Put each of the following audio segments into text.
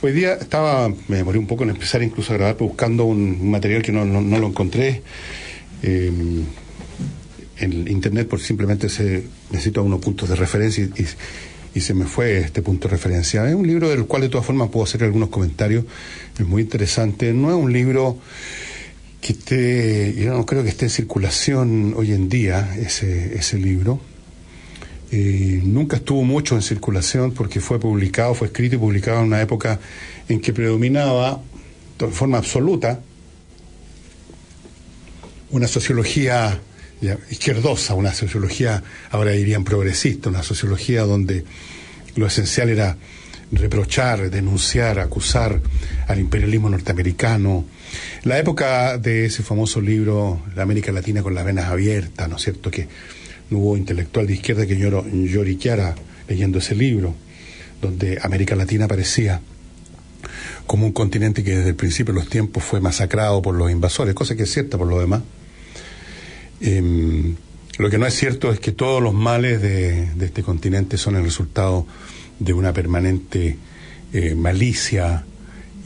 Hoy día me demoré un poco en empezar incluso a grabar, buscando un material que no lo encontré en internet, porque simplemente necesito unos puntos de referencia y se me fue este punto de referencia. Es un libro del cual de todas formas puedo hacer algunos comentarios. Es muy interesante. No es un libro yo no creo que esté en circulación hoy en día ese libro. Nunca estuvo mucho en circulación porque fue escrito y publicado en una época en que predominaba de forma absoluta una sociología izquierdosa, una sociología, ahora dirían progresista, una sociología donde lo esencial era reprochar, denunciar, acusar al imperialismo norteamericano. La época de ese famoso libro, La América Latina con las venas abiertas, ¿no es cierto?, que no hubo intelectual de izquierda que lloriqueara leyendo ese libro, donde América Latina aparecía como un continente que desde el principio de los tiempos fue masacrado por los invasores, cosa que es cierta por lo demás. Lo que no es cierto es que todos los males de este continente son el resultado de una permanente malicia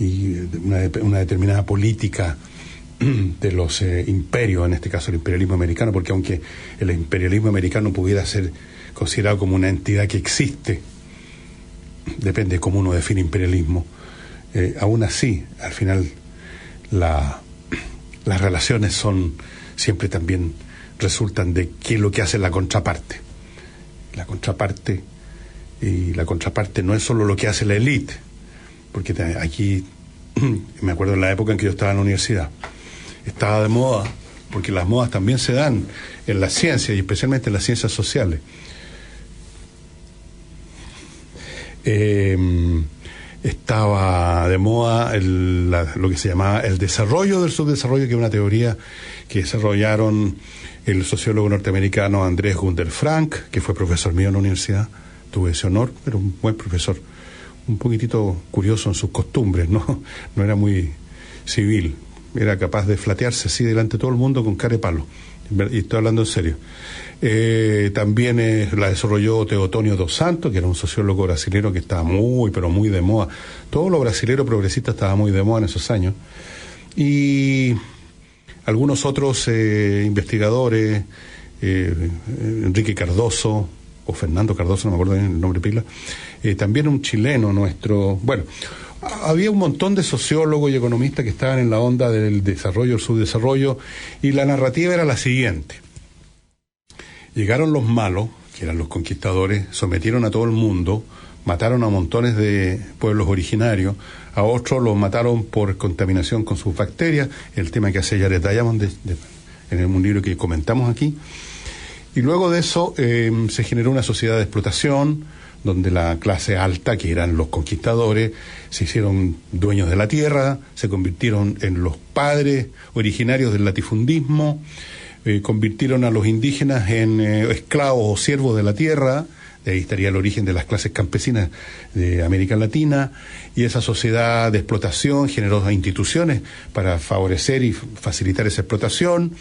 y una determinada política de los imperios, en este caso el imperialismo americano, porque aunque el imperialismo americano pudiera ser considerado como una entidad que existe, depende de cómo uno define imperialismo, aún así, al final, las relaciones siempre también resultan de qué es lo que hace la contraparte. La contraparte no es solo lo que hace la élite, porque aquí, me acuerdo en la época en que yo estaba en la universidad, estaba de moda, porque las modas también se dan en la ciencia y especialmente en las ciencias sociales. Estaba de moda lo que se llamaba el desarrollo del subdesarrollo, que es una teoría que desarrollaron el sociólogo norteamericano Andrés Gunder Frank, que fue profesor mío en la universidad. Tuve ese honor, pero un buen profesor, un poquitito curioso en sus costumbres, no era muy civil. Era capaz de flatearse así delante de todo el mundo con cara de palo. Y estoy hablando en serio. También la desarrolló Teotonio dos Santos, que era un sociólogo brasilero que estaba pero muy de moda. Todo lo brasilero progresista estaba muy de moda en esos años. Y algunos otros investigadores, Enrique Cardoso, o Fernando Cardoso, no me acuerdo bien el nombre pila, también un chileno nuestro. Bueno, había un montón de sociólogos y economistas que estaban en la onda del desarrollo, el subdesarrollo, y la narrativa era la siguiente. Llegaron los malos, que eran los conquistadores, sometieron a todo el mundo, mataron a montones de pueblos originarios, a otros los mataron por contaminación con sus bacterias, el tema que hace Jared Diamond en un libro que comentamos aquí. Y luego de eso se generó una sociedad de explotación, donde la clase alta, que eran los conquistadores, se hicieron dueños de la tierra, se convirtieron en los padres originarios del latifundismo, convirtieron a los indígenas en esclavos o siervos de la tierra. De ahí estaría el origen de las clases campesinas de América Latina, y esa sociedad de explotación generó instituciones para favorecer y facilitar esa explotación,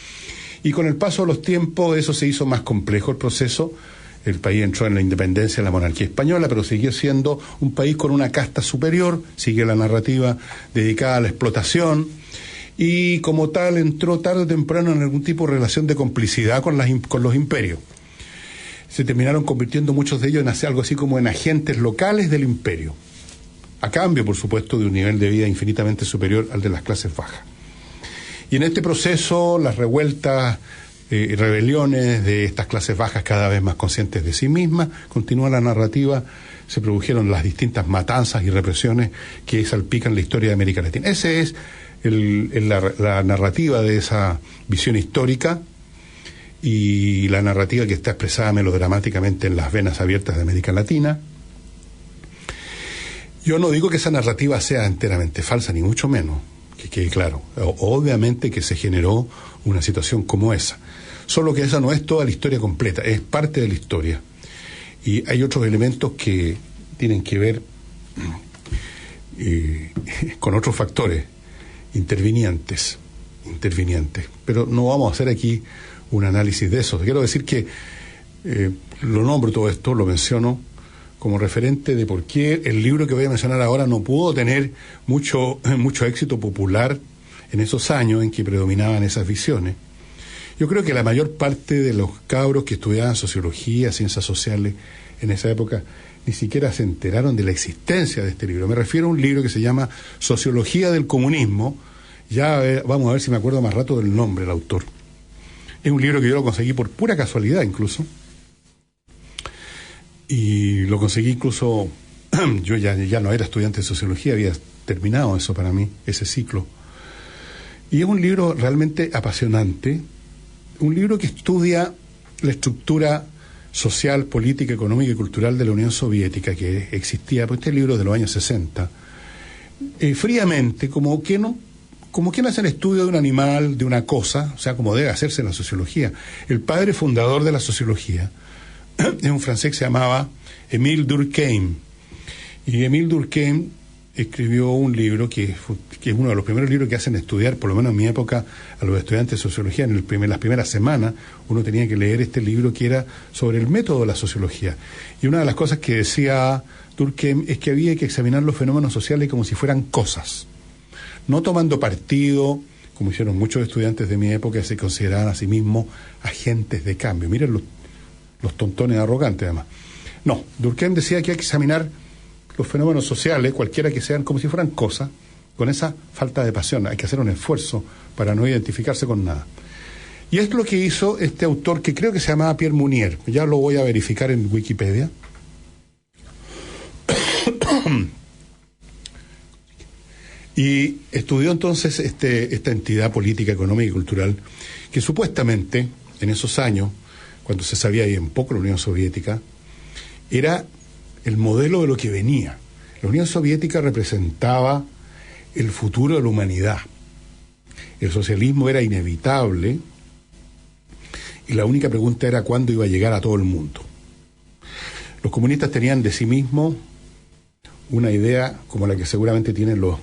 y con el paso de los tiempos eso se hizo más complejo el proceso. El país entró en la independencia de la monarquía española, pero siguió siendo un país con una casta superior, sigue la narrativa dedicada a la explotación, y como tal entró tarde o temprano en algún tipo de relación de complicidad con los imperios. Se terminaron convirtiendo muchos de ellos en algo así como en agentes locales del imperio, a cambio, por supuesto, de un nivel de vida infinitamente superior al de las clases bajas. Y en este proceso, las revueltas y rebeliones de estas clases bajas cada vez más conscientes de sí mismas, continúa la narrativa, se produjeron las distintas matanzas y represiones que salpican la historia de América Latina. Esa es la narrativa de esa visión histórica, y la narrativa que está expresada melodramáticamente en Las venas abiertas de América Latina. Yo no digo que esa narrativa sea enteramente falsa, ni mucho menos, que quede claro. Obviamente que se generó una situación como esa, solo que esa no es toda la historia completa, es parte de la historia, y hay otros elementos que tienen que ver con otros factores intervinientes, pero no vamos a hacer aquí un análisis de eso. Quiero decir que lo nombro todo esto, lo menciono como referente de por qué el libro que voy a mencionar ahora no pudo tener mucho éxito popular en esos años en que predominaban esas visiones. Yo creo que la mayor parte de los cabros que estudiaban sociología, ciencias sociales en esa época, ni siquiera se enteraron de la existencia de este libro. Me refiero a un libro que se llama Sociología del Comunismo. Vamos a ver si me acuerdo más rato del nombre del autor. Es un libro que yo lo conseguí por pura casualidad incluso. Y lo conseguí incluso, yo ya no era estudiante de sociología, había terminado eso para mí, ese ciclo. Y es un libro realmente apasionante, un libro que estudia la estructura social, política, económica y cultural de la Unión Soviética que existía, pues este libro es de los años 60, fríamente, como quien hace el estudio de un animal, de una cosa, o sea, como debe hacerse en la sociología. El padre fundador de la sociología es un francés que se llamaba Émile Durkheim, y Émile Durkheim escribió un libro que es uno de los primeros libros que hacen estudiar, por lo menos en mi época, a los estudiantes de sociología. Las primeras semanas uno tenía que leer este libro que era sobre el método de la sociología. Y una de las cosas que decía Durkheim es que había que examinar los fenómenos sociales como si fueran cosas, no tomando partido, como hicieron muchos estudiantes de mi época, que se consideraban a sí mismos agentes de cambio. Miren los tontones arrogantes, además. No, Durkheim decía que hay que examinar los fenómenos sociales, cualquiera que sean, como si fueran cosas, con esa falta de pasión. Hay que hacer un esfuerzo para no identificarse con nada. Y es lo que hizo este autor, que creo que se llamaba Pierre Mounier. Ya lo voy a verificar en Wikipedia. Y estudió entonces esta entidad política, económica y cultural, que supuestamente, en esos años, cuando se sabía bien poco la Unión Soviética, era el modelo de lo que venía. La Unión Soviética representaba el futuro de la humanidad. El socialismo era inevitable y la única pregunta era cuándo iba a llegar a todo el mundo. Los comunistas tenían de sí mismos una idea como la que seguramente tienen los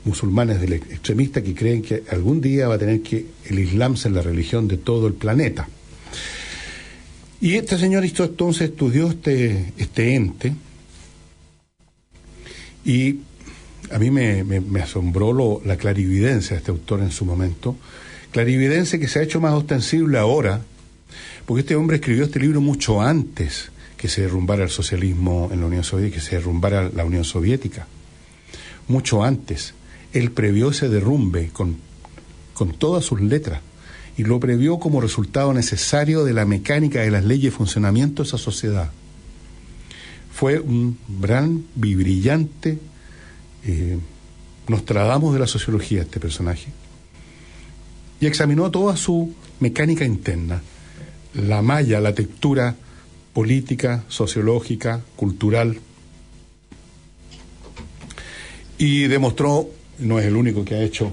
musulmanes del extremista, que creen que algún día va a tener que el Islam ser la religión de todo el planeta. Y este señor entonces estudió este ente, y a mí me asombró la clarividencia de este autor en su momento, clarividencia que se ha hecho más ostensible ahora, porque este hombre escribió este libro mucho antes que se derrumbara el socialismo en la Unión Soviética, que se derrumbara la Unión Soviética, mucho antes. Él previó ese derrumbe con todas sus letras, y lo previó como resultado necesario de la mecánica de las leyes de funcionamiento de esa sociedad. Fue un gran y brillante Nostradamus de la sociología este personaje, y examinó toda su mecánica interna, la malla, la textura política, sociológica, cultural, y demostró, no es el único que ha hecho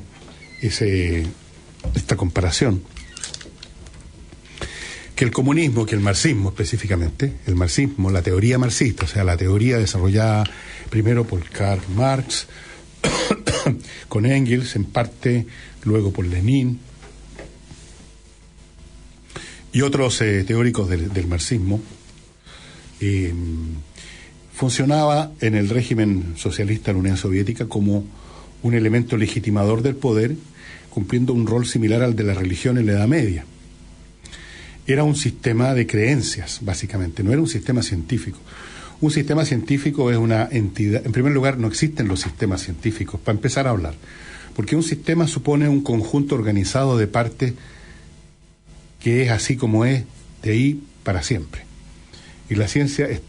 esta comparación, que el comunismo, que el marxismo específicamente, el marxismo, la teoría marxista, o sea, la teoría desarrollada primero por Karl Marx, con Engels en parte, luego por Lenin y otros teóricos del marxismo, funcionaba en el régimen socialista de la Unión Soviética como un elemento legitimador del poder, cumpliendo un rol similar al de la religión en la Edad Media. Era un sistema de creencias, básicamente, no era un sistema científico. Un sistema científico es una entidad. En primer lugar, no existen los sistemas científicos, para empezar a hablar, porque un sistema supone un conjunto organizado de partes que es así como es, de ahí para siempre. Y la ciencia es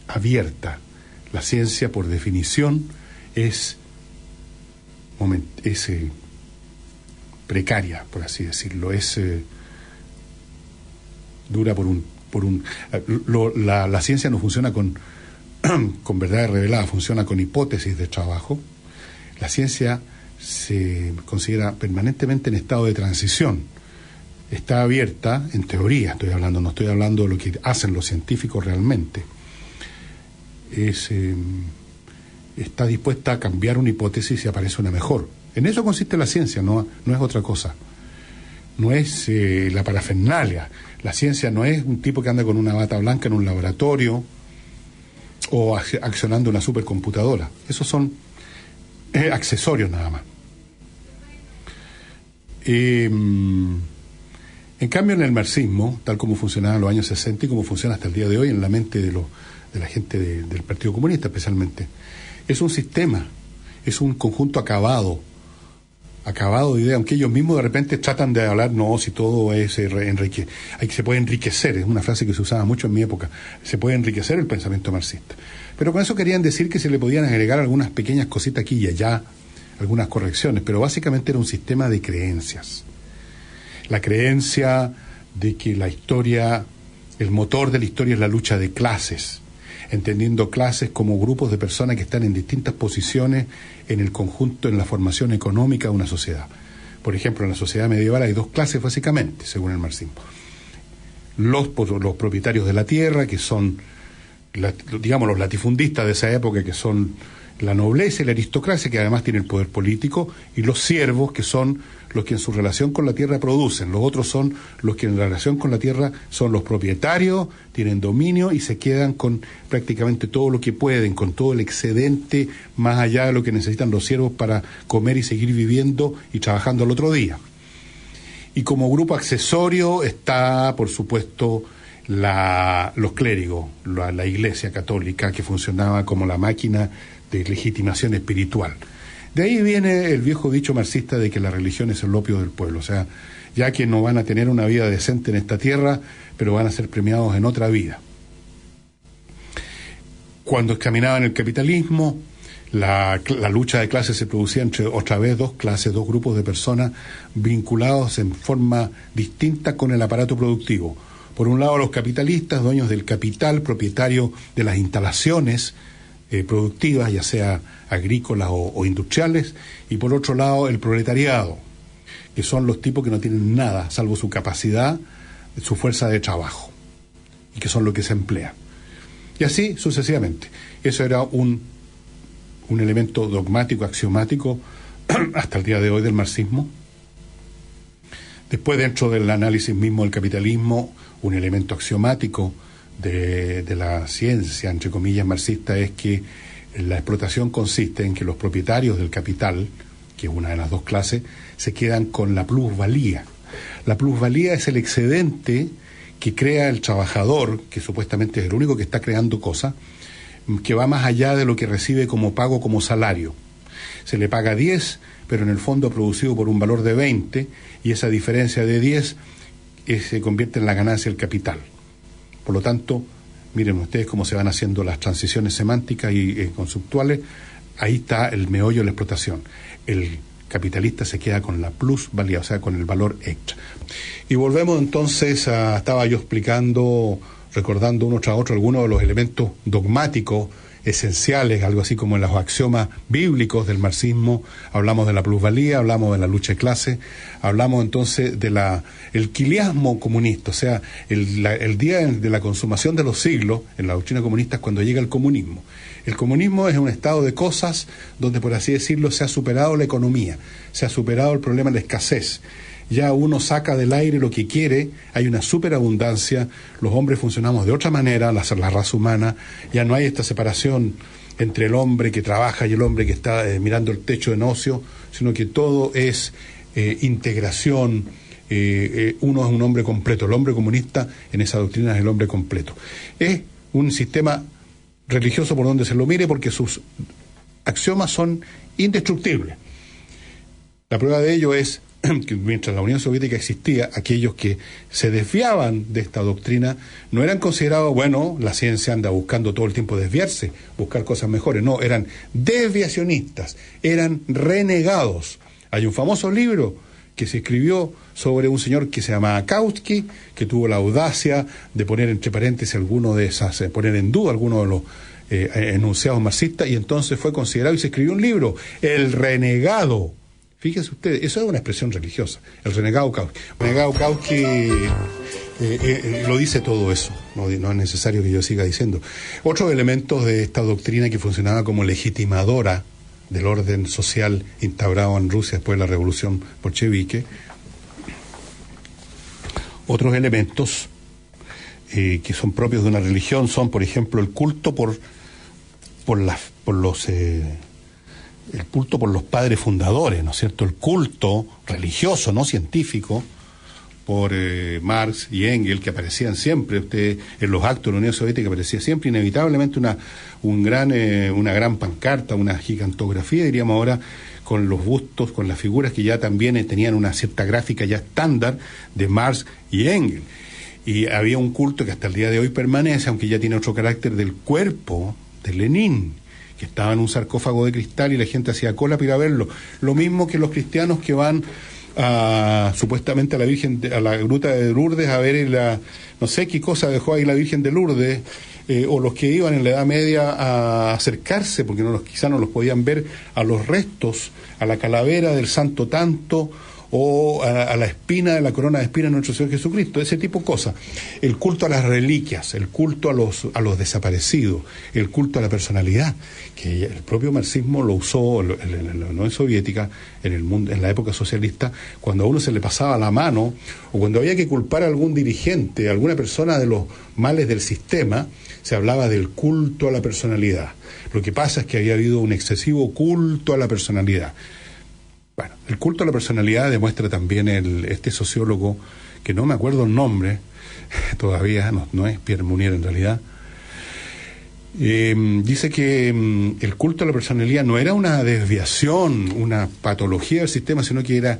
abierta. La ciencia, por definición, es precaria, por así decirlo, dura la ciencia no funciona con verdades reveladas, funciona con hipótesis de trabajo. La ciencia se considera permanentemente en estado de transición, está abierta en teoría, no estoy hablando de lo que hacen los científicos realmente. Está dispuesta a cambiar una hipótesis si aparece una mejor. En eso consiste la ciencia, no es otra cosa. No es la parafernalia. La ciencia no es un tipo que anda con una bata blanca en un laboratorio o accionando una supercomputadora. Esos son accesorios nada más. En cambio, en el marxismo, tal como funcionaba en los años 60 y como funciona hasta el día de hoy en la mente de la gente del Partido Comunista especialmente, es un sistema, es un conjunto acabado de ideas, aunque ellos mismos de repente tratan de hablar, no, si todo es se puede enriquecer, es una frase que se usaba mucho en mi época, se puede enriquecer el pensamiento marxista. Pero con eso querían decir que se le podían agregar algunas pequeñas cositas aquí y allá, algunas correcciones, pero básicamente era un sistema de creencias. La creencia de que la historia, el motor de la historia es la lucha de clases, entendiendo clases como grupos de personas que están en distintas posiciones en el conjunto, en la formación económica de una sociedad. Por ejemplo, en la sociedad medieval hay dos clases básicamente, según el marxismo. Los propietarios de la tierra, que son, digamos, los latifundistas de esa época, que son la nobleza y la aristocracia, que además tiene el poder político, y los siervos, que son los que en su relación con la tierra producen. Los otros son los que en relación con la tierra son los propietarios, tienen dominio y se quedan con prácticamente todo lo que pueden, con todo el excedente más allá de lo que necesitan los siervos para comer y seguir viviendo y trabajando al otro día. Y como grupo accesorio está, por supuesto, los clérigos, la Iglesia católica, que funcionaba como la máquina de legitimación espiritual. De ahí viene el viejo dicho marxista de que la religión es el opio del pueblo, o sea, ya que no van a tener una vida decente en esta tierra, pero van a ser premiados en otra vida. Cuando examinaban el capitalismo, la lucha de clases se producía entre otra vez dos clases, dos grupos de personas vinculados en forma distinta con el aparato productivo. Por un lado, los capitalistas, dueños del capital, propietarios de las instalaciones productivas, ya sea agrícolas o industriales, y por otro lado el proletariado, que son los tipos que no tienen nada salvo su capacidad, su fuerza de trabajo, y que son los que se emplean. Y así sucesivamente. Eso era un elemento dogmático, axiomático, hasta el día de hoy del marxismo. Después, dentro del análisis mismo del capitalismo, un elemento axiomático de la ciencia, entre comillas, marxista, es que la explotación consiste en que los propietarios del capital, que es una de las dos clases, se quedan con la plusvalía. La plusvalía es el excedente que crea el trabajador, que supuestamente es el único que está creando cosas, que va más allá de lo que recibe como pago, como salario. Se le paga 10, pero en el fondo ha producido por un valor de 20, y esa diferencia de 10 se convierte en la ganancia del capital. Por lo tanto, miren ustedes cómo se van haciendo las transiciones semánticas y conceptuales. Ahí está el meollo de la explotación. El capitalista se queda con la plusvalía, o sea, con el valor extra. Y volvemos entonces estaba yo explicando, recordando uno tras otro algunos de los elementos dogmáticos esenciales, algo así como en los axiomas bíblicos del marxismo. Hablamos de la plusvalía, hablamos de la lucha de clase, hablamos entonces de el quiliasmo comunista, o sea, el día de la consumación de los siglos en la doctrina comunista es cuando llega el comunismo. El comunismo es un estado de cosas donde, por así decirlo, se ha superado la economía, se ha superado el problema de la escasez. Ya uno saca del aire lo que quiere, hay una superabundancia, los hombres funcionamos de otra manera, la raza humana, ya no hay esta separación entre el hombre que trabaja y el hombre que está mirando el techo en ocio, sino que todo es integración, uno es un hombre completo, el hombre comunista en esa doctrina es el hombre completo. Es un sistema religioso por donde se lo mire porque sus axiomas son indestructibles. La prueba de ello es que mientras la Unión Soviética existía, aquellos que se desviaban de esta doctrina no eran considerados, bueno, la ciencia anda buscando todo el tiempo desviarse, buscar cosas mejores, no, eran desviacionistas, eran renegados. Hay un famoso libro que se escribió sobre un señor que se llamaba Kautsky, que tuvo la audacia de poner entre paréntesis poner en duda algunos de los enunciados marxistas, y entonces fue considerado y se escribió un libro, El Renegado. Fíjense ustedes, eso es una expresión religiosa, el renegado Kautsky. El renegado Kautsky lo dice todo eso, no es necesario que yo siga diciendo. Otros elementos de esta doctrina que funcionaba como legitimadora del orden social instaurado en Rusia después de la revolución bolchevique, otros elementos que son propios de una religión son, por ejemplo, el culto por el culto por los padres fundadores, ¿no es cierto? El culto religioso, no científico, por Marx y Engels, que aparecían siempre, en los actos de la Unión Soviética aparecía siempre inevitablemente una gran pancarta, una gigantografía, diríamos ahora, con los bustos, con las figuras que ya también tenían una cierta gráfica ya estándar de Marx y Engels. Y había un culto que hasta el día de hoy permanece, aunque ya tiene otro carácter, del cuerpo de Lenin, que estaba en un sarcófago de cristal y la gente hacía cola para ir a verlo. Lo mismo que los cristianos que van supuestamente a la Virgen, a la gruta de Lourdes a ver no sé qué cosa dejó ahí la Virgen de Lourdes, o los que iban en la Edad Media a acercarse, porque quizá no los podían ver, a los restos, a la calavera del Santo Tanto, o a la espina de la corona de espinas de nuestro Señor Jesucristo, ese tipo de cosas. El culto a las reliquias, el culto a los desaparecidos, el culto a la personalidad, que el propio marxismo lo usó en la Unión Soviética, en el mundo, en la época socialista, cuando a uno se le pasaba la mano, o cuando había que culpar a algún dirigente, a alguna persona de los males del sistema, se hablaba del culto a la personalidad. Lo que pasa es que había habido un excesivo culto a la personalidad. Bueno, el culto a la personalidad demuestra también este sociólogo, que no me acuerdo el nombre, todavía no es Pierre Mounier en realidad, dice que el culto a la personalidad no era una desviación, una patología del sistema, sino que era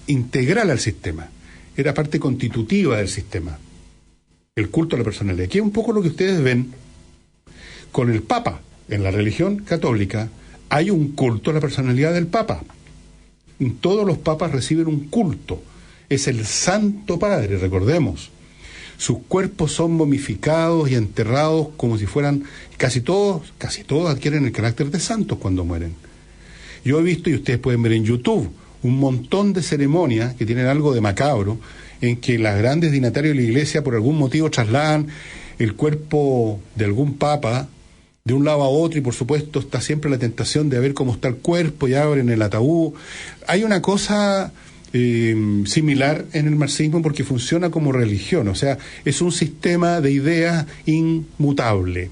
integral al sistema, era parte constitutiva del sistema, el culto a la personalidad, que es un poco lo que ustedes ven con el Papa. En la religión católica hay un culto a la personalidad del Papa. Todos los papas reciben un culto. Es el Santo Padre, recordemos. Sus cuerpos son momificados y enterrados como si fueran... Casi todos adquieren el carácter de santos cuando mueren. Yo he visto, y ustedes pueden ver en YouTube, un montón de ceremonias que tienen algo de macabro, en que los grandes dignatarios de la Iglesia por algún motivo trasladan el cuerpo de algún papa de un lado a otro, y por supuesto está siempre la tentación de ver cómo está el cuerpo y abren el ataúd. Hay una cosa similar en el marxismo porque funciona como religión, o sea, es un sistema de ideas inmutable.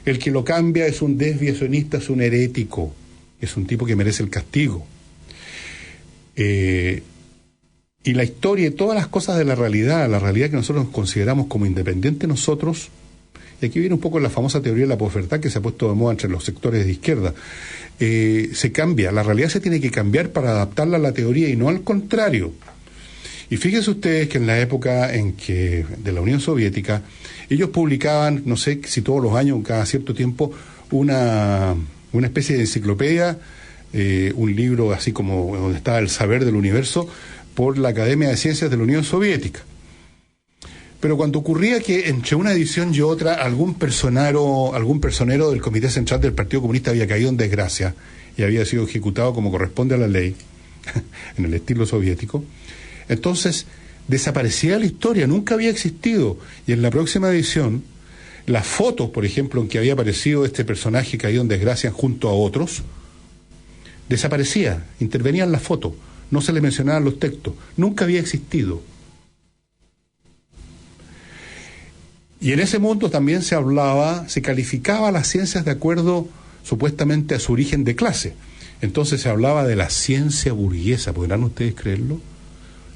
El que lo cambia es un desviacionista, es un herético, es un tipo que merece el castigo. Y la historia y todas las cosas de la realidad que nosotros consideramos como independiente nosotros. Y aquí viene un poco la famosa teoría de la posverdad que se ha puesto de moda entre los sectores de izquierda. Se cambia, la realidad se tiene que cambiar para adaptarla a la teoría y no al contrario. Y fíjense ustedes que en la época de la Unión Soviética, ellos publicaban, no sé si todos los años, cada cierto tiempo, una especie de enciclopedia, un libro así como donde estaba el saber del universo, por la Academia de Ciencias de la Unión Soviética. Pero cuando ocurría que entre una edición y otra algún personero del Comité Central del Partido Comunista había caído en desgracia y había sido ejecutado como corresponde a la ley, en el estilo soviético, entonces desaparecía la historia, nunca había existido. Y en la próxima edición, las fotos, por ejemplo, en que había aparecido este personaje caído en desgracia junto a otros, desaparecía, intervenían las fotos, no se le mencionaban los textos, nunca había existido. Y en ese mundo también se calificaba las ciencias de acuerdo supuestamente a su origen de clase. Entonces se hablaba de la ciencia burguesa, ¿podrán ustedes creerlo?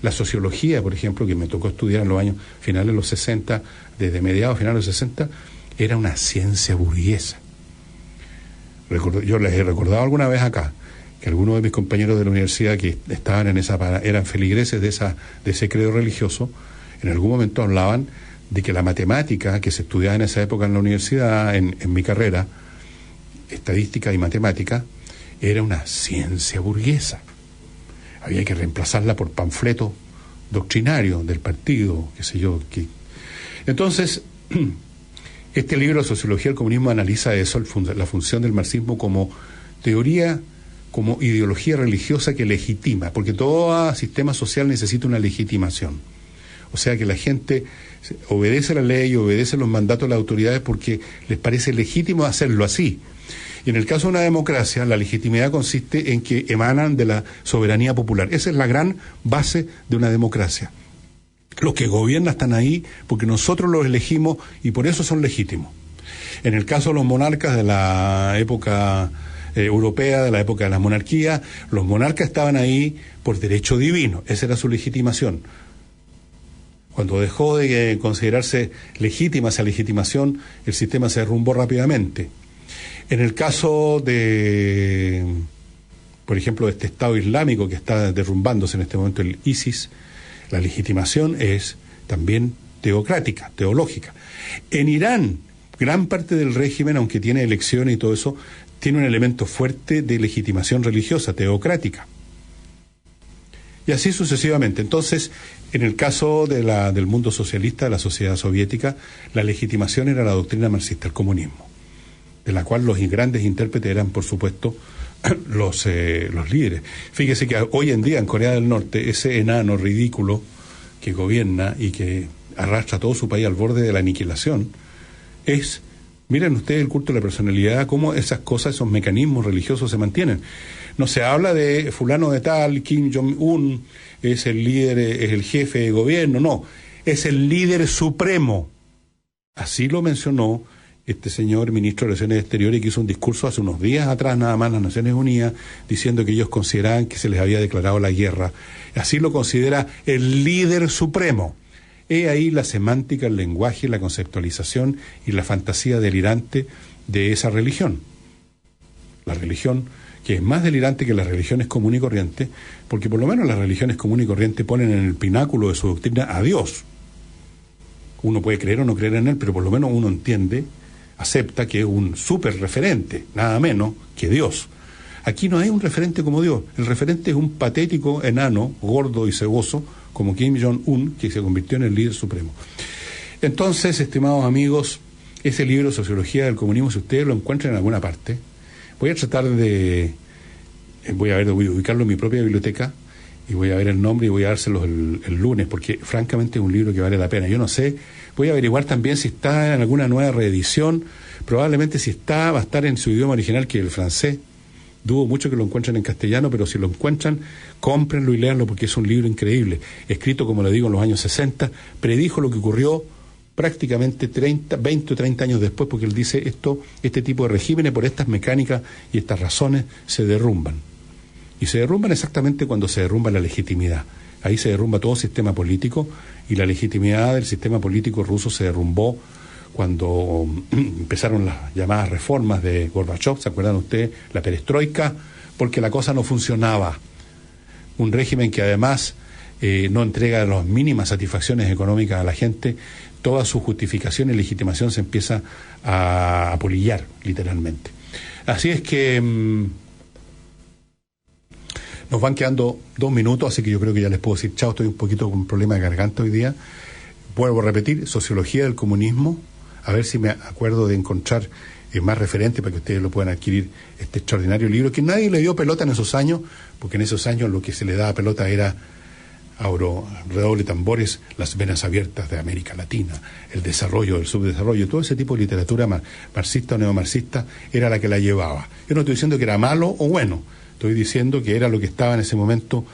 La sociología, por ejemplo, que me tocó estudiar en los años finales de los 60, desde mediados finales de los 60, era una ciencia burguesa. Yo les he recordado alguna vez acá que algunos de mis compañeros de la universidad que estaban eran feligreses de ese credo religioso, en algún momento hablaban de que la matemática que se estudiaba en esa época en la universidad, en mi carrera, estadística y matemática, era una ciencia burguesa. Había que reemplazarla por panfletos doctrinarios del partido, qué sé yo. Entonces, este libro, Sociología del Comunismo, analiza eso, la función del marxismo como teoría, como ideología religiosa que legitima, porque todo sistema social necesita una legitimación. O sea que la gente obedece la ley, obedece los mandatos de las autoridades porque les parece legítimo hacerlo así. Y en el caso de una democracia, la legitimidad consiste en que emanan de la soberanía popular. Esa es la gran base de una democracia. Los que gobiernan están ahí porque nosotros los elegimos y por eso son legítimos. En el caso de los monarcas de la época europea, de la época de las monarquías, los monarcas estaban ahí por derecho divino, esa era su legitimación. Cuando dejó de considerarse legítima esa legitimación, el sistema se derrumbó rápidamente. En el caso de, por ejemplo, de este Estado Islámico que está derrumbándose en este momento, el ISIS, la legitimación es también teocrática, teológica. En Irán, gran parte del régimen, aunque tiene elecciones y todo eso, tiene un elemento fuerte de legitimación religiosa, teocrática. Y así sucesivamente. Entonces, en el caso del mundo socialista, de la sociedad soviética, la legitimación era la doctrina marxista, el comunismo, de la cual los grandes intérpretes eran, por supuesto, los líderes. Fíjese que hoy en día en Corea del Norte, ese enano ridículo que gobierna y que arrastra a todo su país al borde de la aniquilación, miren ustedes el culto de la personalidad, cómo esas cosas, esos mecanismos religiosos se mantienen. No se habla de fulano de tal, Kim Jong-un, es el líder, es el jefe de gobierno, no, es el líder supremo. Así lo mencionó este señor ministro de Relaciones Exteriores, que hizo un discurso hace unos días atrás nada más en las Naciones Unidas, diciendo que ellos consideraban que se les había declarado la guerra. Así lo considera el líder supremo. He ahí la semántica, el lenguaje, la conceptualización y la fantasía delirante de esa religión. La religión que es más delirante que las religiones comunes y corrientes, porque por lo menos las religiones comunes y corrientes ponen en el pináculo de su doctrina a Dios. Uno puede creer o no creer en él, pero por lo menos uno entiende, acepta que es un súper referente, nada menos que Dios. Aquí no hay un referente como Dios. El referente es un patético enano, gordo y ceboso, como Kim Jong-un, que se convirtió en el líder supremo. Entonces, estimados amigos, ese libro, Sociología del Comunismo, si ustedes lo encuentran en alguna parte, voy a tratar de voy a ubicarlo en mi propia biblioteca y voy a ver el nombre y voy a dárselo el lunes, porque francamente es un libro que vale la pena. Yo no sé, voy a averiguar también si está en alguna nueva reedición, probablemente si está, va a estar en su idioma original, que es el francés. Dudo mucho que lo encuentren en castellano, pero si lo encuentran, cómprenlo y léanlo, porque es un libro increíble. Escrito, como le digo, en los años 60, predijo lo que ocurrió prácticamente 20 o 30 años después, porque él dice este tipo de regímenes, por estas mecánicas y estas razones, se derrumban. Y se derrumban exactamente cuando se derrumba la legitimidad. Ahí se derrumba todo sistema político, y la legitimidad del sistema político ruso se derrumbó cuando empezaron las llamadas reformas de Gorbachev, ¿se acuerdan ustedes? La perestroika, porque la cosa no funcionaba. Un régimen que además no entrega las mínimas satisfacciones económicas a la gente, toda su justificación y legitimación se empieza a apolillar, literalmente. Así es que nos van quedando 2 minutos, así que yo creo que ya les puedo decir chao. Estoy un poquito con un problema de garganta hoy día. Vuelvo a repetir, Sociología del Comunismo, a ver si me acuerdo de encontrar más referentes para que ustedes lo puedan adquirir, este extraordinario libro, que nadie le dio pelota en esos años, porque en esos años lo que se le daba pelota era redoble tambores, las venas abiertas de América Latina, el desarrollo, el subdesarrollo, todo ese tipo de literatura marxista o neomarxista era la que la llevaba. Yo no estoy diciendo que era malo o bueno, estoy diciendo que era lo que estaba en ese momento,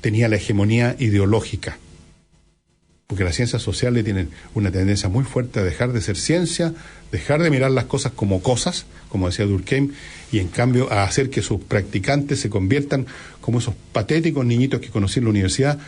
tenía la hegemonía ideológica, porque las ciencias sociales tienen una tendencia muy fuerte a dejar de ser ciencia, dejar de mirar las cosas, como decía Durkheim, y en cambio a hacer que sus practicantes se conviertan como esos patéticos niñitos que conocí en la universidad,